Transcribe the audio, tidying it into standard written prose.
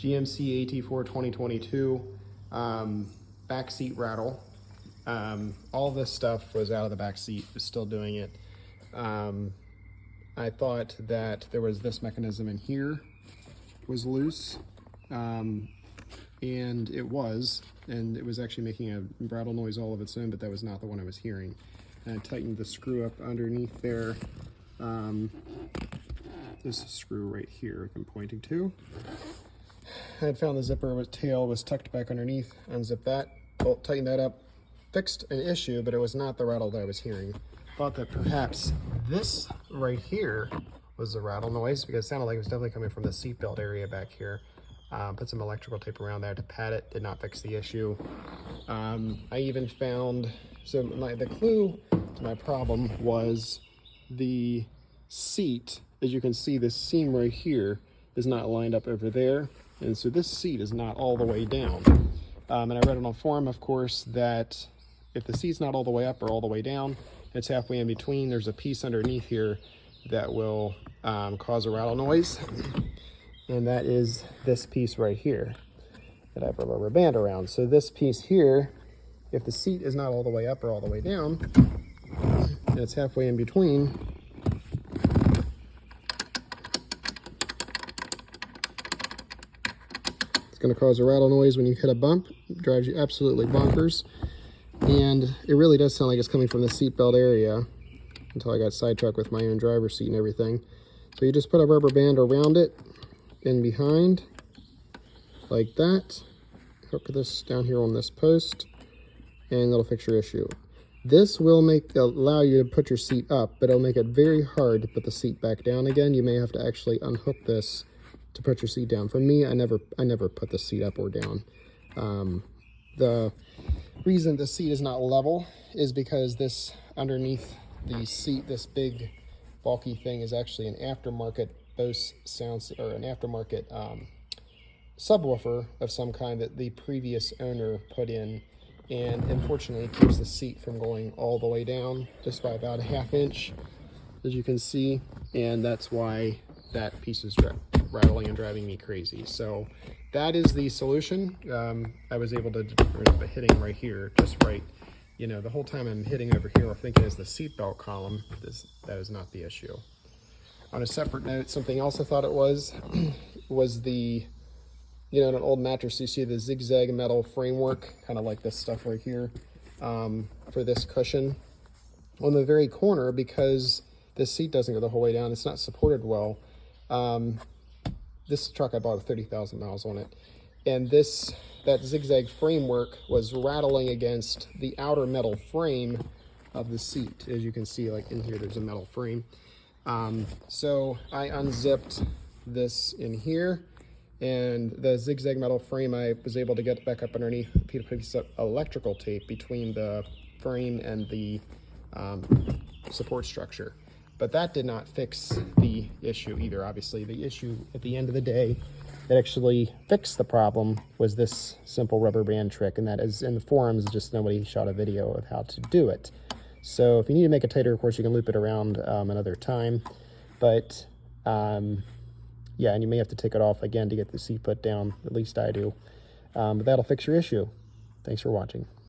GMC AT4 2022, backseat rattle. All this stuff was out of the back seat, was still doing it. I thought that there was this mechanism in here was loose, and it was actually making a rattle noise all of its own, but that was not the one I was hearing. And I tightened the screw up underneath there. This screw right here I'm pointing to. I had found the zipper tail was tucked back underneath, unzipped that, tightened that up, fixed an issue, but it was not the rattle that I was hearing. Thought that perhaps this right here was the rattle noise, because it sounded like it was definitely coming from the seatbelt area back here. Put some electrical tape around there to pad it, did not fix the issue. I even found, the clue to my problem was the seat. As you can see, this seam right here is not lined up over there, and so this seat is not all the way down. And I read on a forum, of course, that if the seat's not all the way up or all the way down, it's halfway in between, there's a piece underneath here that will cause a rattle noise, and that is this piece right here that I have a rubber band around. So this piece here, if the seat is not all the way up or all the way down, and it's halfway in between, it's going to cause a rattle noise when you hit a bump. It drives you absolutely bonkers. And it really does sound like it's coming from the seatbelt area, until I got sidetracked with my own driver's seat and everything. So you just put a rubber band around it and behind, like that. Hook this down here on this post, and that'll fix your issue. This will allow you to put your seat up, but it'll make it very hard to put the seat back down again. You may have to actually unhook this to put your seat down. For me, I never put the seat up or down. The reason the seat is not level is because this underneath the seat, this big bulky thing, is actually an aftermarket Bose sounds, or an aftermarket subwoofer of some kind that the previous owner put in, and unfortunately it keeps the seat from going all the way down, just by about a ½ inch, as you can see, and that's why that piece is rattling and driving me crazy. So that is the solution. I was able to hitting right here, just right. You know, the whole time I'm hitting over here, I'm thinking it's the seatbelt column. That is not the issue. On a separate note, something else I thought it was the, in an old mattress, you see the zigzag metal framework, kind of like this stuff right here, for this cushion. On the very corner, because this seat doesn't go the whole way down, it's not supported well. This truck, I bought with 30,000 miles on it, and that zigzag framework was rattling against the outer metal frame of the seat. As you can see, like in here, there's a metal frame. So I unzipped this in here, and the zigzag metal frame, I was able to get back up underneath a piece of electrical tape between the frame and the support structure. But that did not fix the issue either. Obviously, the issue at the end of the day that actually fixed the problem was this simple rubber band trick, and that is in the forums, just nobody shot a video of how to do it. So if you need to make it tighter, of course, you can loop it around another time. But yeah, and you may have to take it off again to get the seat put down. At least I do. But that'll fix your issue. Thanks for watching.